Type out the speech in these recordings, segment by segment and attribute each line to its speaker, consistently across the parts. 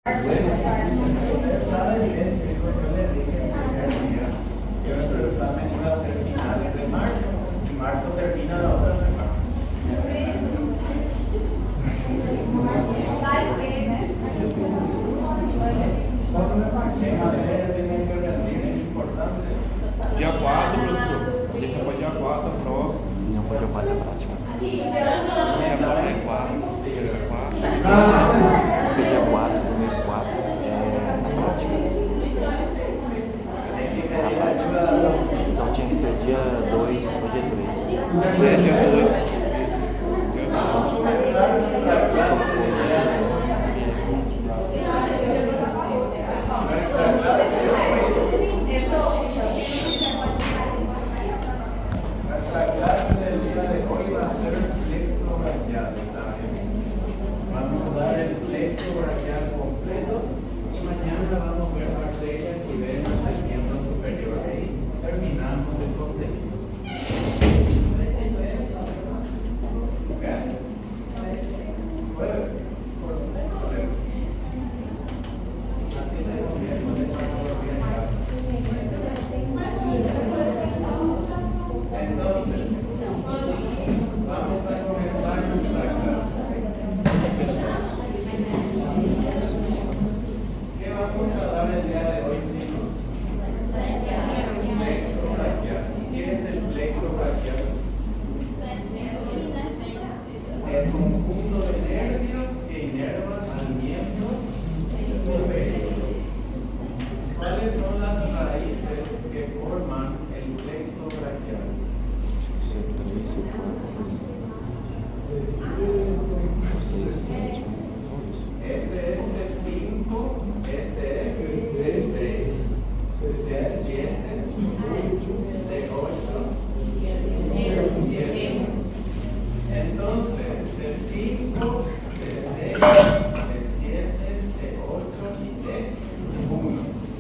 Speaker 1: Bueno, está evidente, yo le dije el primer día que nuestro examen iba a ser finales de marzo, y marzo termina la otra semana. ¿Qué materia tienen que rendir? Es importante.
Speaker 2: Dia 4, professor. Deixa para dia 4 a prova.
Speaker 3: Não pode ocupar da prática.
Speaker 2: Dia 4 é 4. Terça 4.
Speaker 3: Porque dia 4 do mês 4 é a prática. A prática. Então tinha que ser dia 2 ou dia 3.
Speaker 2: É dia 2. Isso. Dia 2.
Speaker 1: Nuestra clase del día de hoy va a ser flexo braquial, ¿está bien? Vamos a dar el flexo braquial completo y mañana vamos a ver arterias y venas del miembro superior y terminamos el contenido. ¿Ok? Jueves. Así tengo bien, no le paso bien acá. Entonces, vamos a comenzar nuestra clase. ¿Qué vamos a dar el día de hoy, chicos? Plexo braquial. ¿Qué es el plexo braquial? El conjunto de nervios que inervan al miembro superior. ¿Cuáles son las raíces que forman el plexo braquial? Este es C5, este es C6, C7, C8 y C10. Entonces, C5, C6, C7, C8 y D1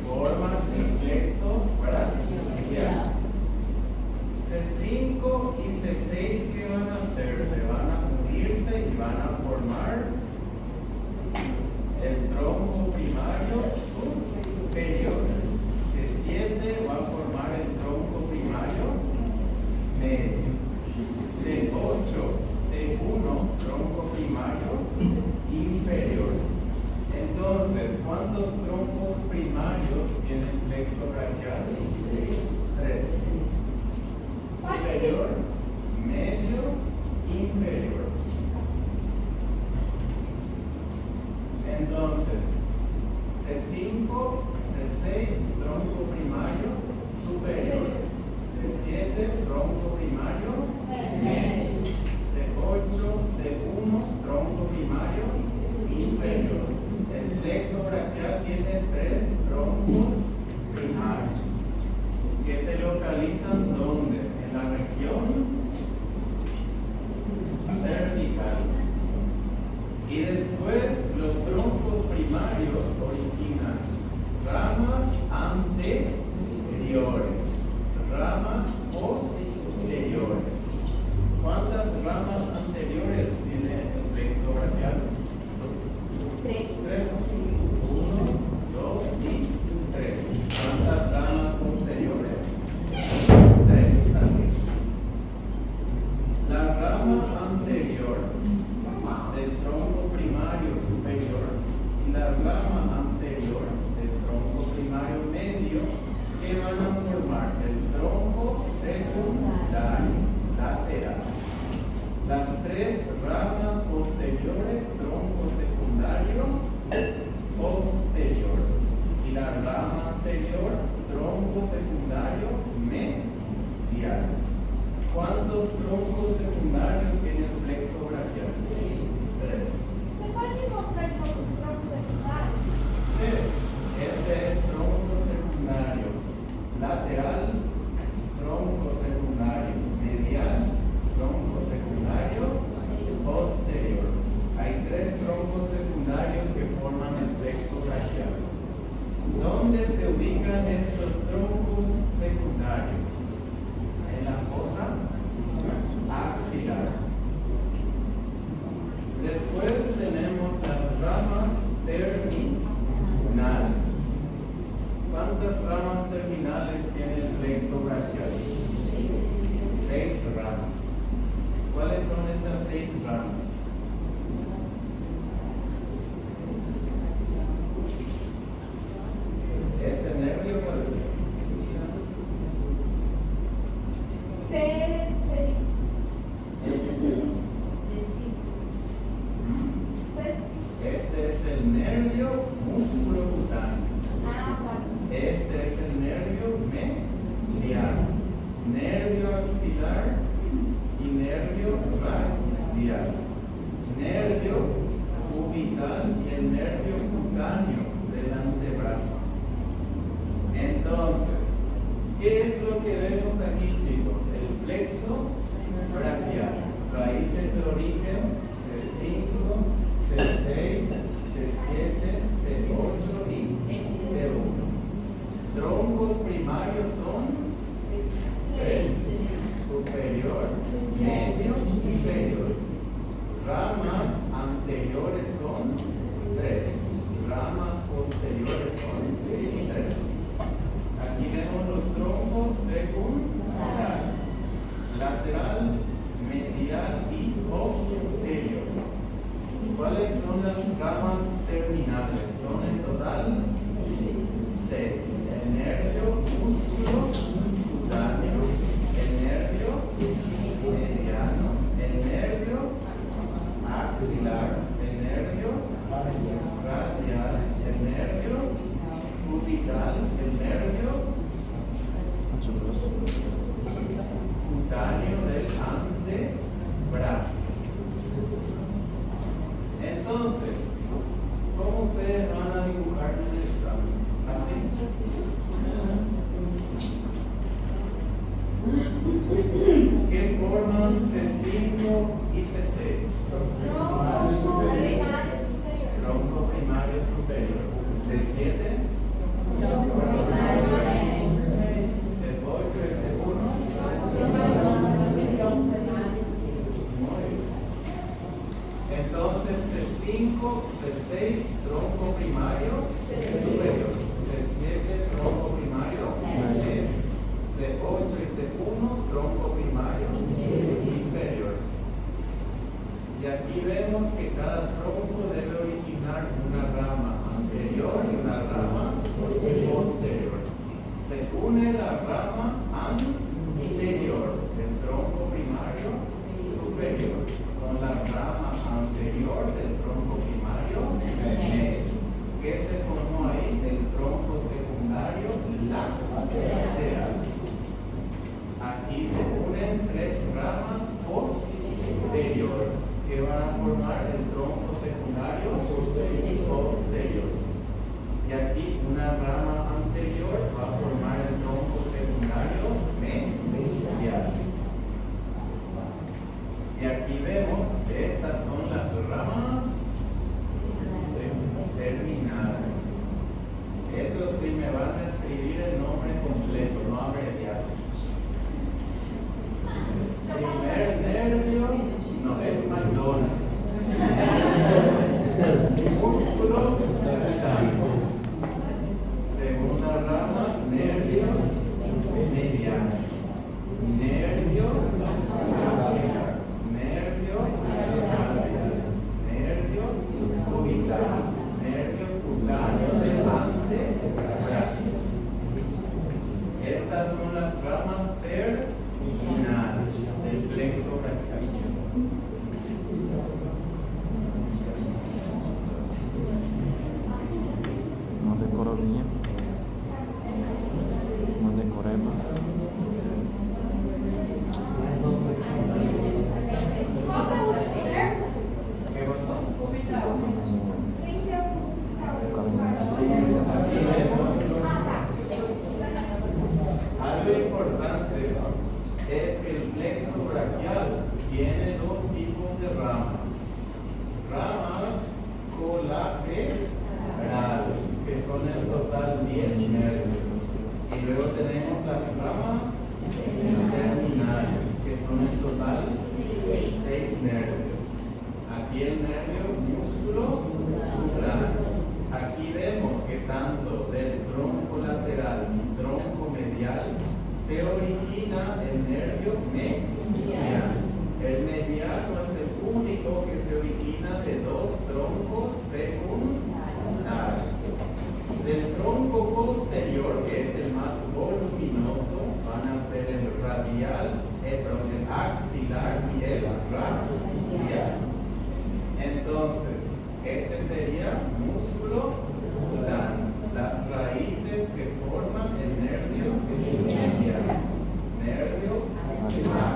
Speaker 1: forman el plexo braquial. C5 y C6, ¿qué van a hacer? Se van a unirse y van a formar el tronco primario superior. C7 va a formar el tronco primario medio. C8, D1, tronco primario inferior. Entonces, ¿cuántos troncos primarios tiene el plexo braquial? 3. Superior, medio, inferior. Entonces, C5, C6, tronco primario superior. C7, tronco primario medio. C8, D1, tronco primario inferior. El plexo braquial tiene 3 troncos primarios que se localizan ¿dónde? En la región cervical. Y después los troncos primarios originan ramas anteriores, ramas posteriores. ¿Cuántas ramas anteriores tiene el plexo braquial? 3. 1, 2 y 3. ¿Cuántas ramas posteriores? 3 también. La rama anterior del tronco primario superior y la rama anterior del tronco primario medio, que van a formar el tronco secundario lateral. Las 3 ramas posteriores, tronco secundario posterior, y la rama anterior, tronco secundario medial. ¿Cuántos troncos secundarios tiene el plexo braquial? 3.
Speaker 4: ¿Me puedes mostrar los troncos secundarios?
Speaker 1: Sí. Este es tronco secundario lateral, tronco secundario medial, tronco secundario posterior. Hay 3 troncos secundarios que forman el plexo braquial. ¿Dónde se ubican estos troncos secundarios? En la fosa axilar. Después tenemos las ramas terminales. axilar y nervio radial. Nervio cubital y el nervio cutáneo del antebrazo. Entonces, ¿qué es lo que vemos aquí, chicos? El plexo braquial. Raíces de origen C5, C6, C7, C8 y C1. Troncos primarios son 3, superior, medio y inferior. Ramas anteriores son 3, ramas posteriores son 3. Aquí vemos los troncos secundarios, lateral, medial y posterior. ¿Cuáles son las ramas terminales? Son en total 6. El nervio músculo cutáneo, el nervio mediano, el nervio axilar, el nervio radial, el nervio cubital, el nervio cutáneo del antebrazo. Entonces, ¿cómo ustedes van a dibujar en el examen? ¿Así? ¿Qué forman C5 y C6? Tronco primario superior. C7. C8 y C1. Entonces C5, C6, tronco primario superior. C7, tronco primario medio. C8 y C1, tronco primario inferior. Y aquí vemos que cada tronco debe originar una rama anterior y una rama posterior. Se une la rama anterior del tronco primario superior con la rama anterior del tronco primario medio. ¿Qué se formó ahí? El tronco secundario lateral. Aquí se unen 3 ramas posteriores que van a formar el tronco secundario posterior. Y aquí una rama anterior va a formar el tronco secundario medial. Y aquí vemos que estas son las ramas terminales. Eso sí, me van a escribir el nombre completo, no abreviado. Primer nervio, no es McDonald's. Músculo cutáneo. Segunda rama, nervio mediano. Nervio axilar. Nervio radial. Nervio cubital. Nervio cutáneo del antebrazo. Estas son las ramas terminales del plexo braquial.
Speaker 3: No decoro bien. No decoremos.
Speaker 1: ¿Qué pasó? Algo importante es que el plexo braquial tiene 2 tipos de ramas. Ramas colaterales, que son en total 10 nervios. Y luego tenemos las ramas terminales, que son en total 6 nervios. Aquí el nervio músculo cutáneo. Aquí vemos que tanto del tronco lateral y tronco medial se origina el nervio medial. El mediano es el único que se origina de 2 troncos secundarios. Del tronco posterior, que es el más voluminoso, van a ser el radial, el axilar y el radial. Entonces, este sería músculo cutáneo, las raíces que forman el nervio medial, nervio axilar.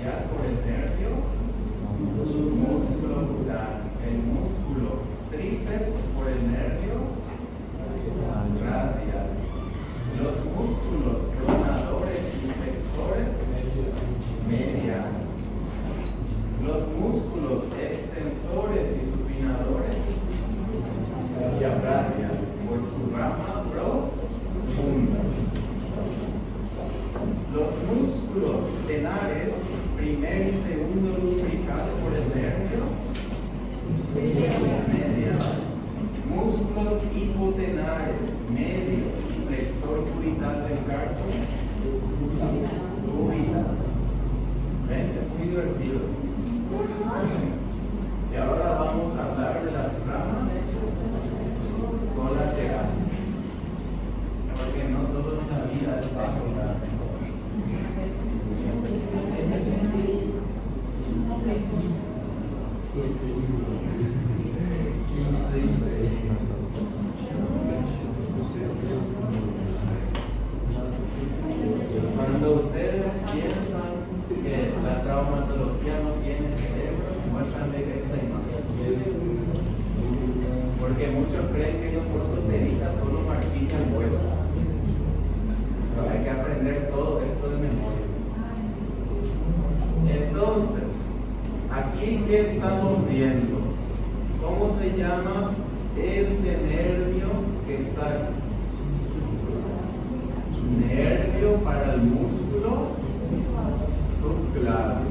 Speaker 1: braquial por el nervio musculopular. El músculo tríceps por el nervio radial. Los músculos pronadores y flexores medial. Los músculos extensores y supinadores radial por su rama profunda. Los músculos tenares, primer y segundo lumbrical por el nervio medial. Músculos hipotenares, medio y flexor cubital del carpo cubital. ¿Ven? Es muy divertido. Y ahora vamos a hablar de las ramas colaterales. Porque no todo en la vida es fácil. Cuando ustedes piensan que la traumatología no tiene cerebro, muéstranle esta imagen. Porque muchos creen que los ortopedistas solo martillan huesos. Pero hay que aprender todo esto de memoria. Entonces, aquí ¿qué estamos viendo? ¿Cómo se llama este nervio que está aquí? Nervio para el músculo subclavio.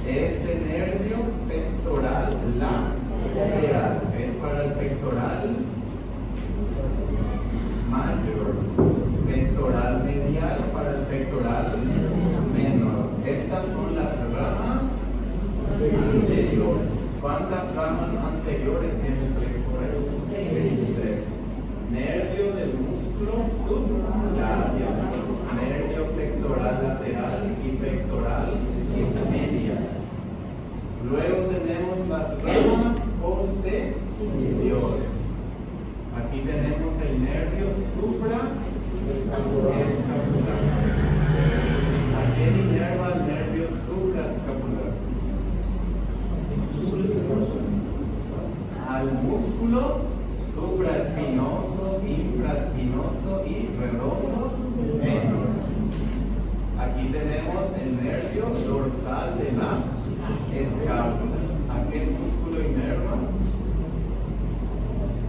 Speaker 1: Este nervio pectoral lateral es para el pectoral mayor. Pectoral medial para el pectoral menor. Estas son las ramas anteriores. ¿Cuántas ramas anteriores tiene el flexor? Nervio del músculo subclavio, nervio pectoral lateral y pectoral medial. Luego tenemos las ramas posteriores. Aquí tenemos el nervio supraescapular. ¿A quién inerva el nervio supraescapular? Al músculo supraespinoso, infraespinoso y redondo menor. Aquí tenemos el nervio dorsal de la escápula. ¿A qué músculo inerva?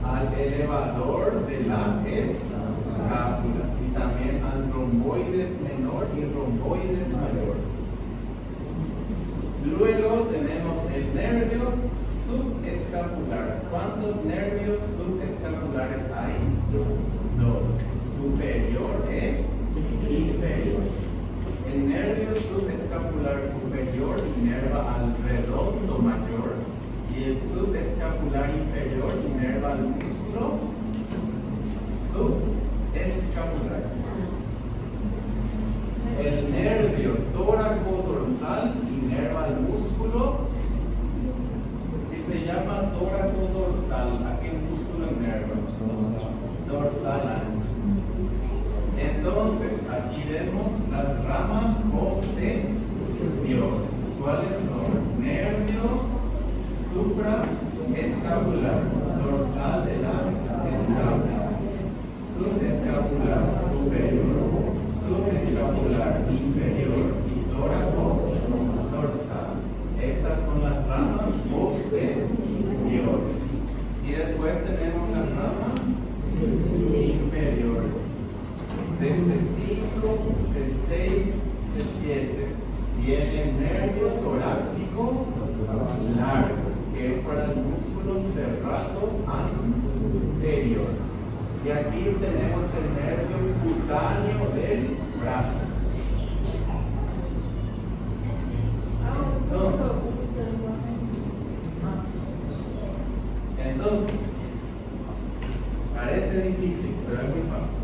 Speaker 1: Al elevador de la escápula y también al romboides menor y romboides mayor. Luego tenemos el nervio subescapular. ¿Cuántos nervios subescapulares hay? Dos. Superior e inferior. El nervio subescapular superior inerva al redondo mayor y el subescapular inferior inerva al músculo subescapular. El nervio tóraco-dorsal inerva al músculo. Si se llama tóraco-dorsal, ¿a qué músculo inerva? Dorsal ancho. Entonces, aquí vemos las ramas posteriores. ¿Cuáles son? Nervio supraescapular, dorsal de la escápula, subescapular superior, subescapular inferior y tóraco dorsal. Estas son las ramas posteriores. Y después tenemos las ramas inferiores. Desde C5, C6, C7 viene el nervio torácico largo, que es para el músculo serrato anterior. Y aquí tenemos el nervio cutáneo del brazo. Entonces, parece difícil, pero es muy fácil.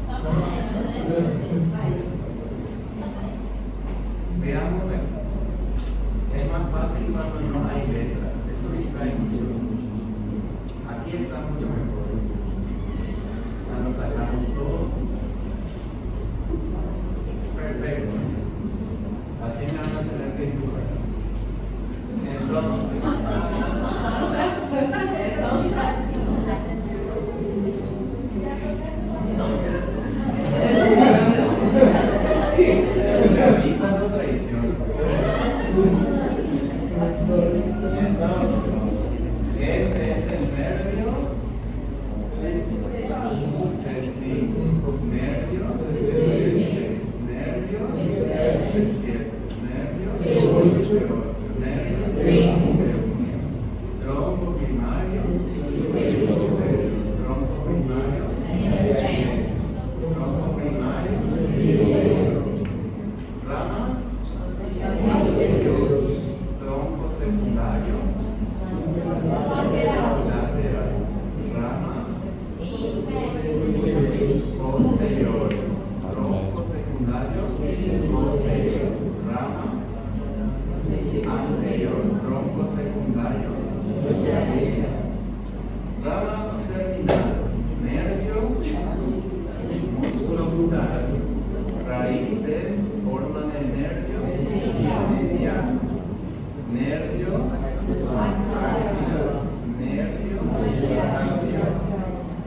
Speaker 1: Veamos aquí. Es más fácil cuando no hay letras. Eso distrae mucho. Aquí está mucho mejor. Cuando sacamos todo. Perfecto. Así me van a tener escritura. Entonces, sí, revisa tu traición. Entonces, este es el nervio. Tronco primario, tronco primario, ramas, tronco secundario, lateral, ramas, posteriores, tronco secundario, posterior, rama, anterior, tronco secundario, ramas terminales, nervio, músculo cutáneo, raíces forman el nervio mediano, nervio,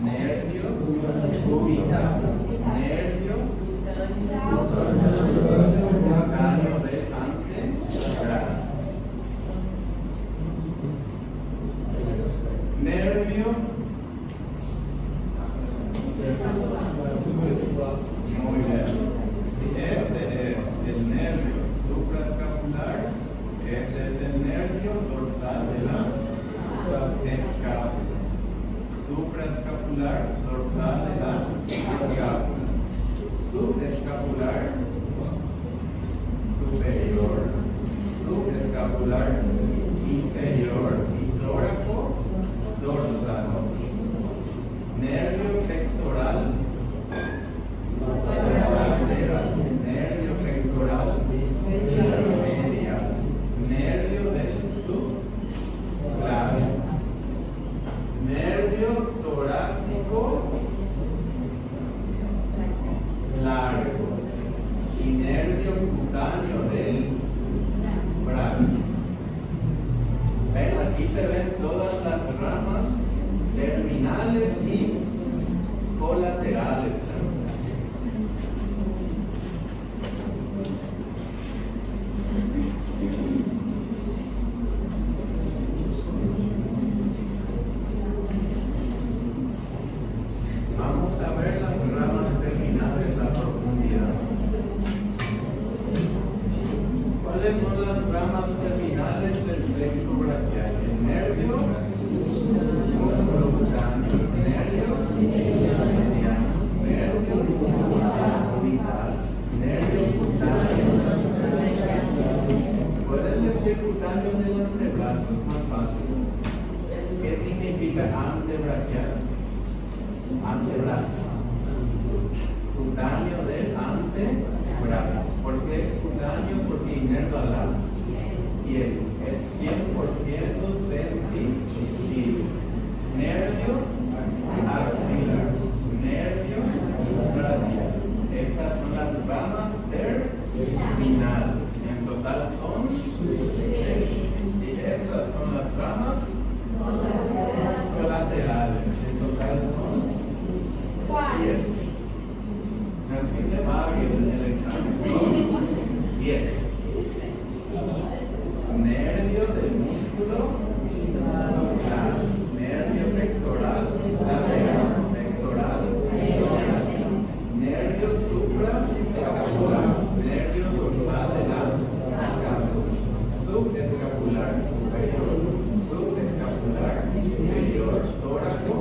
Speaker 1: nervio cubital, nervio cutáneo de antebrazo. Nervio muy bien. Este es el nervio supraescapular. Este es el nervio dorsal de la escápula. Supraescapular, dorsal de la escápula. Subescapular, superior. Subescapular, inferior. Y tóraco, dorsal. Nervio pectoral, lateral. Nervio pectoral, medial. Nervio del subclavículo. Nervio torácico, largo. Y nervio cutáneo del brazo. ¿Ven? Aquí se ven todas las ramas terminales y colaterales. Vamos a ver las ramas terminales a profundidad. ¿Cuáles son las ramas terminales del plexo braquial? El nervio, músculo cutáneo, nervio mediano, nervio orbital, nervio cutáneo. ¿Pueden decir cutáneo del antebrazo? Es más fácil. ¿Qué significa antebrachial? Antebrazo. Cutáneo del antebrazo. ¿Por qué es cutáneo? Porque inerva la piel. Es 100% sensible. Nervio axilar. Nervio radial. Estas son las ramas terminales. En total son 6. Y estas son las ramas colaterales. En total son 10. Así se va bien en el examen. 10. Nervio del músculo subclavículo. Nervio pectoral lateral. Pectoral. Nervio supraescapular. Nervio dorsal de la escápula. Subescapular superior. Subescapular inferior. Tóraco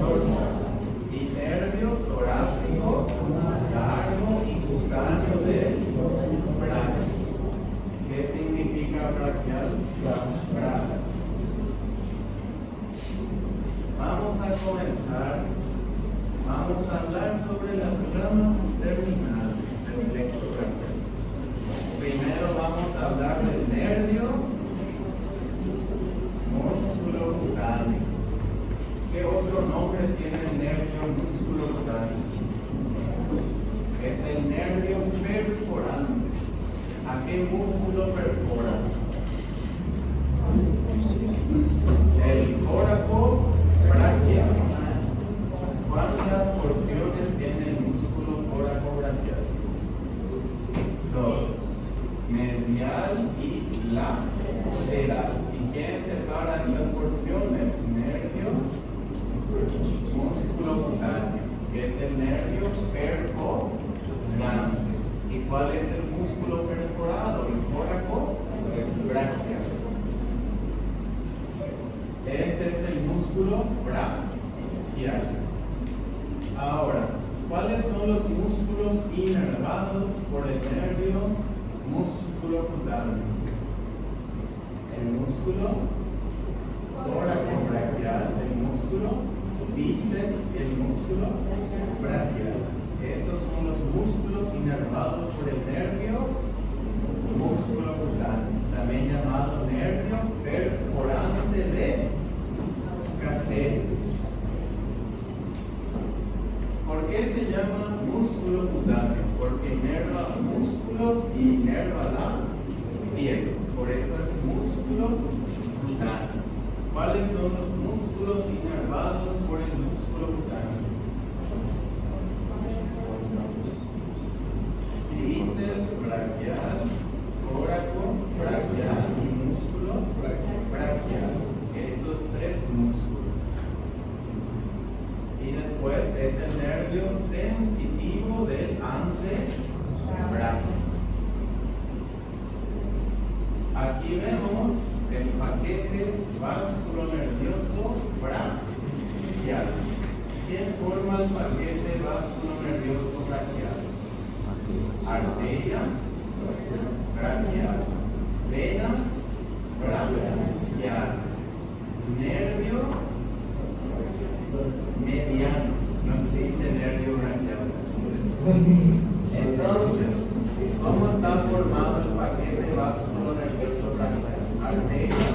Speaker 1: dorsal. Y nervio torácico largo y cutáneo del brazo. ¿Qué significa braquial? Brazo. Vamos a comenzar. Vamos a hablar sobre las ramas terminales del plexo braquial. Primero vamos a hablar del nervio músculo cutáneo. ¿Qué otro nombre tiene el nervio músculo cutáneo? Es el nervio perforante. ¿A qué músculo perforante? lateral. ¿Y quién separa estas porciones? Nervio músculo cutáneo, que es el nervio perforante. ¿Y cuál es el músculo perforado? El córaco braquial. Este es el músculo braquial. Ahora, ¿cuáles son los músculos inervados por el nervio músculo cutáneo? El músculo coracobraquial, el músculo bíceps y el músculo braquial. Estos son los músculos inervados por el nervio músculo cutáneo, también llamado nervio perforante de Caceres. ¿Por qué se llama músculo cutáneo? Porque inerva músculos y inerva la piel. Por eso es músculo cutáneo. ¿Cuáles son los músculos inervados por el músculo cutáneo? Bíceps braquial, córaco braquial y músculo braquial. Estos tres músculos. Y después es el nervio sensitivo del antebrazo. Aquí vemos el paquete vasculonervioso braquial. ¿Quién forma el paquete vasculonervioso braquial? Arteria braquial, venas braquial, nervio mediano. No existe nervio braquial. Entonces, ¿cómo está formado el paquete vasculonervioso braquial? Arteria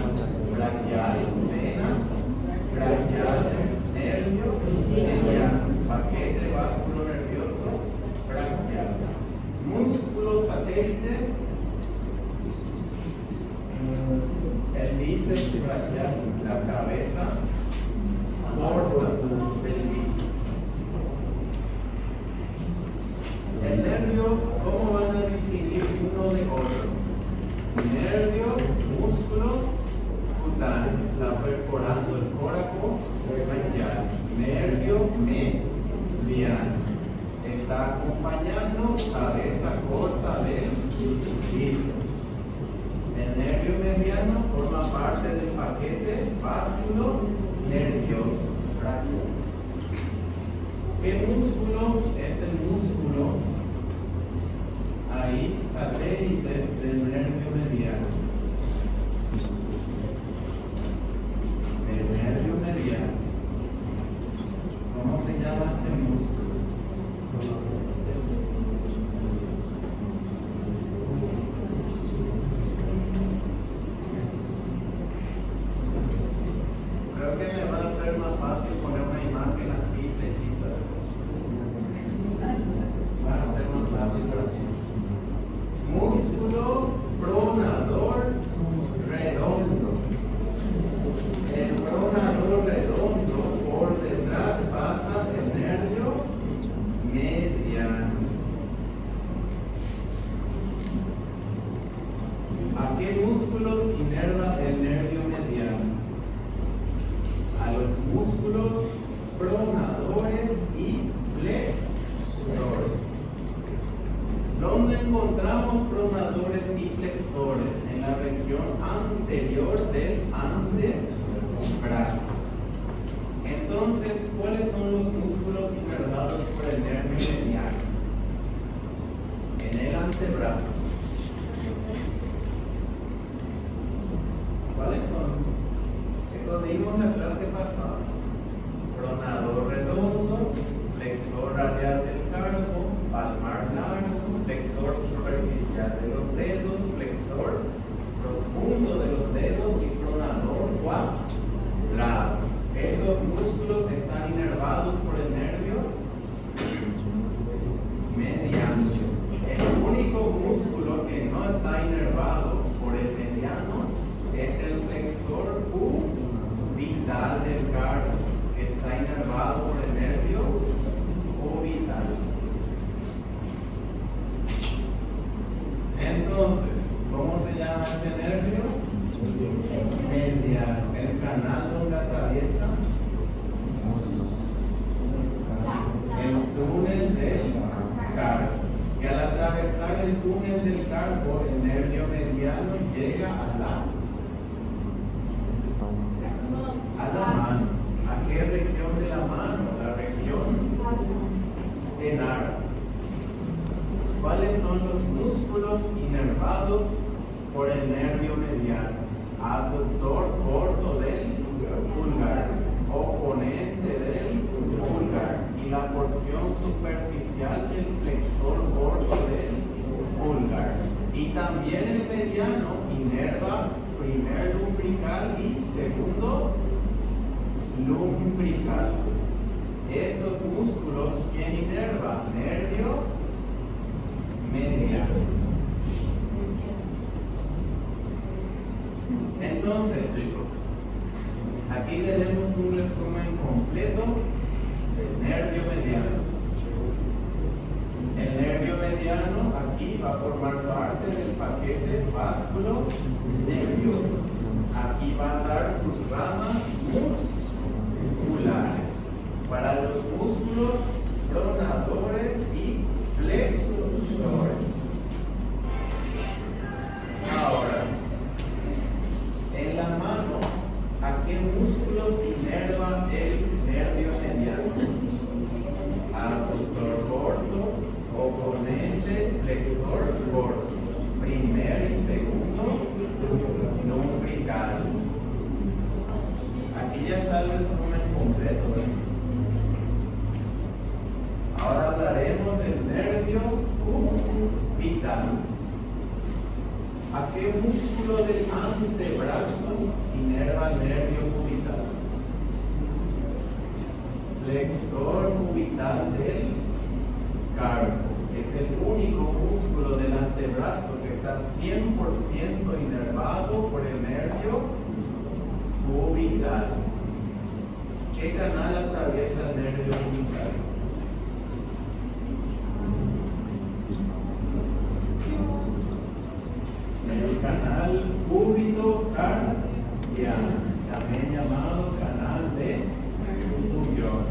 Speaker 1: braquial, venas braquiales, nervio mediano, paquete vasculonervioso braquial. Músculo satélite, el bíceps braquial, la cabeza corta del bíceps. El nervio, ¿cómo van a distinguir uno de otro? Nervio, músculo cutáneo, está perforando el córaco braquial. Nervio mediano, está acompañando cabeza corta del bíceps. El nervio mediano forma parte del paquete vasculonervioso braquial. ¿Qué músculo es el músculo ahí satélite del nervio mediano? El nervio mediano. ¿Cómo se llama este músculo? Creo que me va a ser más fácil poner una imagen así, flechita. Va a ser más fácil para ti. Músculo pronador redondo. El pronador redondo por detrás pasa el nervio mediano. ¿A qué músculos inerva el nervio mediano? A los músculos pronadores y flexores. ¿Dónde encontramos pronadores y flexores? En la región anterior del antebrazo. Entonces, ¿cuáles son los músculos inervados por el nervio mediano? En el antebrazo. ¿Cuáles son? Eso vimos en la clase pasada. Pronador redondo, flexor radial del carpo, palmar largo, flexor superficial de los dedos, flexor profundo de los dedos y pronador cuadrado. Esos músculos están inervados por el nervio mediano. El único músculo que no está inervado por el mediano es el flexor cubital del carpo, que está inervado por el nervio cubital. este nervio? Mediano. El canal donde atraviesa el túnel del carpo. Y al atravesar el túnel del carpo, el nervio mediano llega a la mano. ¿A qué región de la mano? La región tenar. ¿Cuáles son los músculos inervados por el nervio mediano? Abductor corto del pulgar, oponente del pulgar y la porción superficial del flexor corto del pulgar. Y también el mediano inerva primer lumbrical y segundo lumbrical. Estos músculos, ¿quién inerva? Nervio mediano. Entonces, chicos, aquí tenemos un resumen completo del nervio mediano. El nervio mediano aquí va a formar parte del paquete vasculo nervioso. Aquí van a dar sus ramas musculares para los músculos pronadores y flexores. Ahora, en la mano, ¿a qué músculos inerva el nervio mediano? Abductor corto, oponente, flexor corto. Primer y segundo lumbrical. Aquí ya está el resumen completo. Ahora hablaremos del nervio cubital. ¿A qué músculo del antebrazo inerva el nervio cubital? Flexor cubital del carpo. Es el único músculo del antebrazo que está 100% inervado por el nervio cubital. ¿Qué canal atraviesa el nervio cubital? El canal cúbito-carpiano, también llamado canal de Huyón.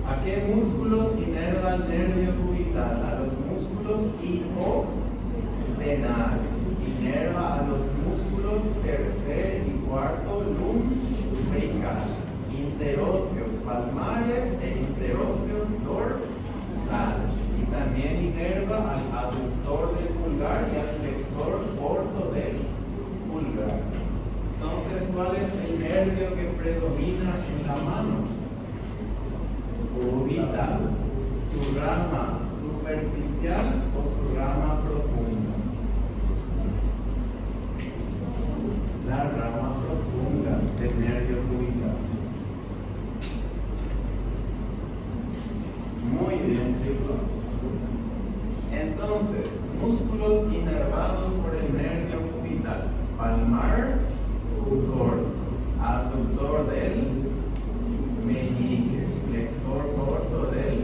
Speaker 1: ¿A qué músculos inerva el nervio cubital? A los músculos hipotenares. Inerva a los músculos tercer y cuarto lumbrical, interóseos palmares e interóseos dorsales. Y también inerva al abductor del pulgar y al flexor corto del pulgar. Entonces, ¿cuál es el nervio que predomina en la mano? Cubital. ¿Su rama superficial o su rama profunda? La rama profunda del nervio cubital. Muy bien, chicos. Entonces, músculos inervados por el nervio cubital. Palmar corto, abductor del meñique, flexor corto del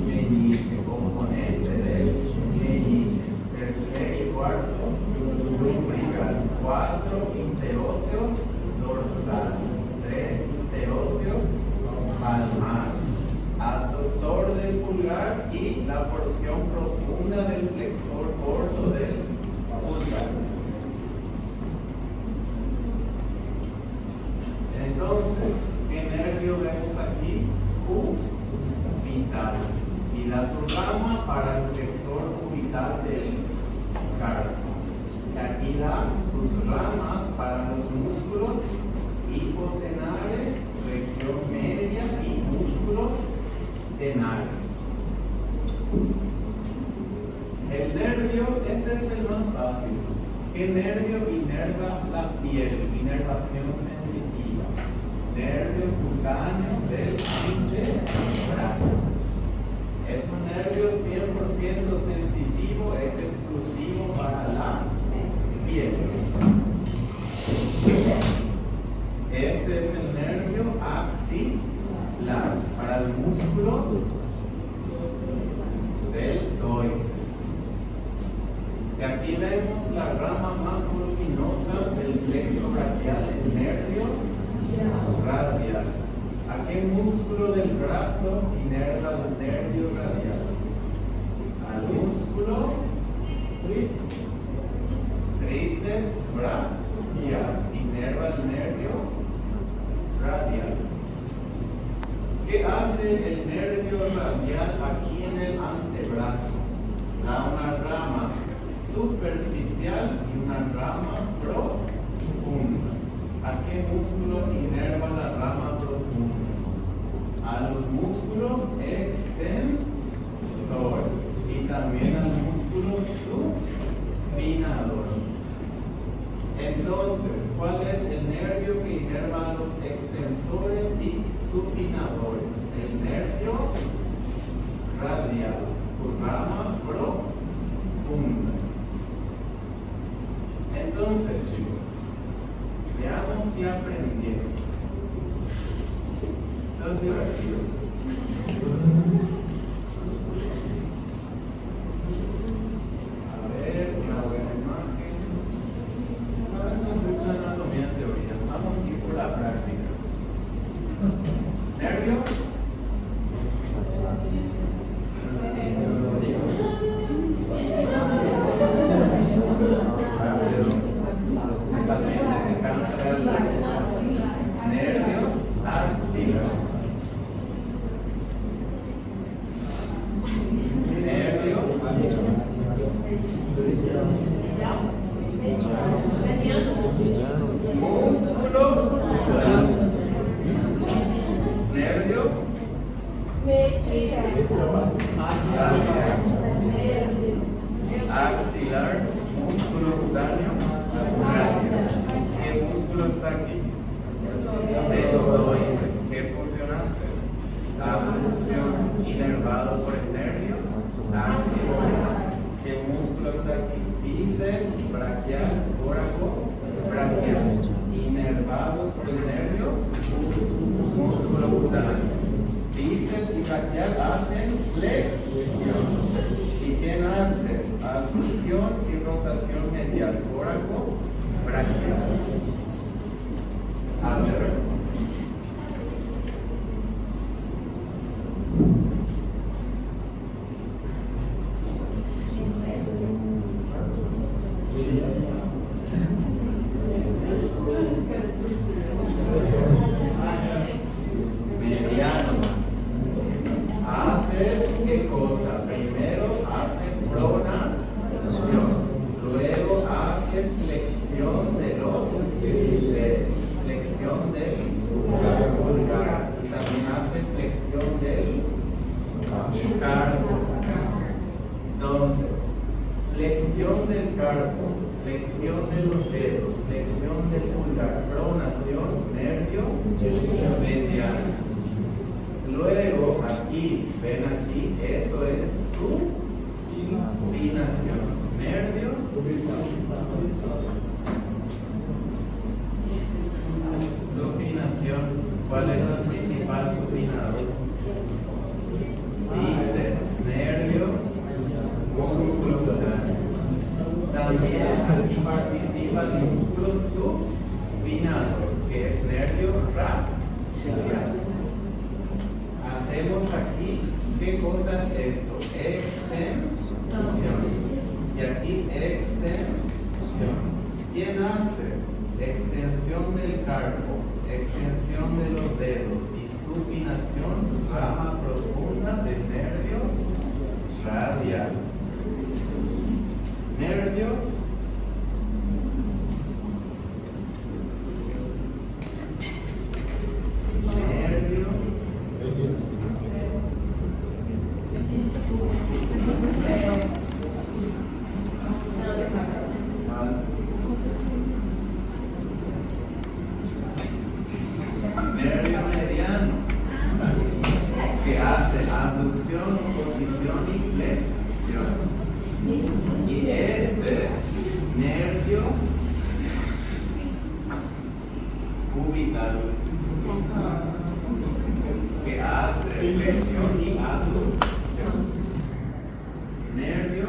Speaker 1: meñique, componente del meñique, tercer y cuarto lumbrical, 4 interóseos dorsales, 3 interóseos palmares, abductor del pulgar y la porción profunda del flexor corto del pulgar. Entonces, ¿qué nervio vemos aquí? Cubital. Y da su rama para el flexor cubital del carpo. Y aquí da sus ramas para los músculos hipotenares, región media y músculos tenares. El nervio, este es el más fácil. ¿Qué nervio inerva la piel? Inervación sensitiva. Nervio cutáneo del antebrazo. Es un nervio 100% sensitivo, es exclusivo para la piel. Este es el nervio axilar para el músculo deltoides. Y aquí vemos la rama más voluminosa del plexo braquial, el nervio radial. ¿A qué músculo del brazo inerva el nervio radial? Al músculo tríceps braquial. Inerva el nervio radial. ¿Qué hace el nervio radial aquí en el antebrazo? Da una rama superficial y una rama profunda. ¿A qué músculos inerva la rama profunda? A los músculos extensores y también al músculo supinador. Entonces, ¿cuál es el nervio que inerva a los extensores y supinadores? El nervio radial, su rama profunda. Entonces, chicos, veamos si aprendieron. Los divertidos. A ver, una buena imagen. No estoy usando mi teoría. Vamos a ir por la práctica. ¿Nervio? Nervios axilar. Nervio músculo nervio axilar, músculo cutáneo, ¿qué músculo está aquí? Deltoides. ¿Qué función hace? Abducción, inervado por el nervio axilar. ¿Qué músculo está aquí? Bíceps braquial, tóraco braquial, inervados por el nervio músculo cutáneo. Bíceps y braquial hacen flexión. ¿Y quién hace? Abducción y rotación medial, tóraco braquial. A ver. Mediano. Hace qué cosa? Primero hace pronación, luego hace flexión de los dedos, flexión del pulgar, y también hace flexión del carpo. Entonces, flexión del carpo, flexión de los dedos, flexión del pulgar, pronación, nervio mediano. Luego aquí, ven aquí, eso es supinación. Nervio supinación. ¿Cuál es el principal supinador? Bíceps, nervio, músculo cutáneo. También aquí participa el músculo supinador, que es nervio radial. Hacemos aquí, ¿qué cosa es esto? Extensión. Y aquí extensión. ¿Quién hace? Extensión del carpo, extensión de los dedos y supinación, rama profunda del nervio radial. Nervio nervio mediano, que hace abducción, posición y flexión. Y este nervio cubital, que hace flexión y abducción. Nervio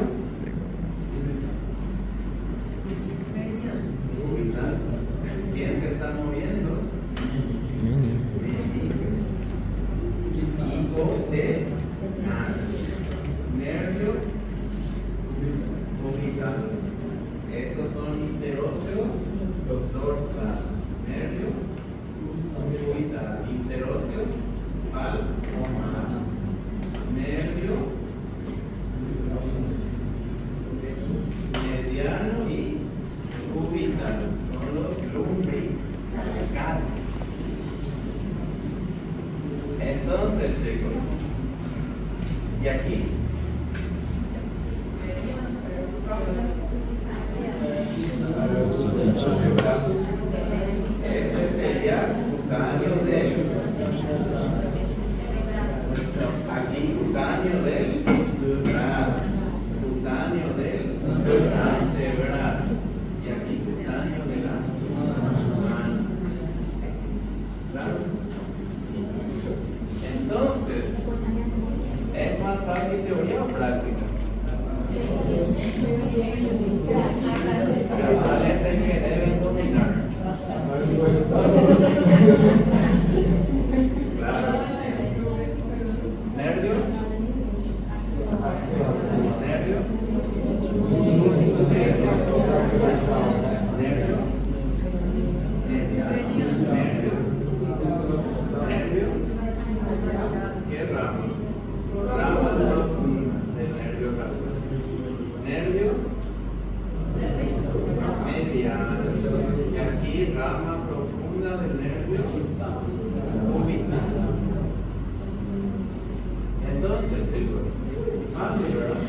Speaker 1: interóseos, dorsal, nervio, cubital, interóseos, palmas, nervio, mediano y cubital, son los lumbricales. Entonces, chicos, y aquí, este sería cutáneo del, aquí cutáneo del brazo, cutáneo del antebrazo, y aquí cutáneo de la mano. ¿Claro? Entonces, ¿es más fácil teoría o práctica? Parece que deben dominar. Claro. ¿Nervio? ¿Nervio? ¿Nervio? ¿Nervio? ¿Qué rama? Rama profunda del nervio vagus. Nervio mediano. Y aquí rama profunda del nervio cubital. Entonces, chicos, fácil, ¿verdad?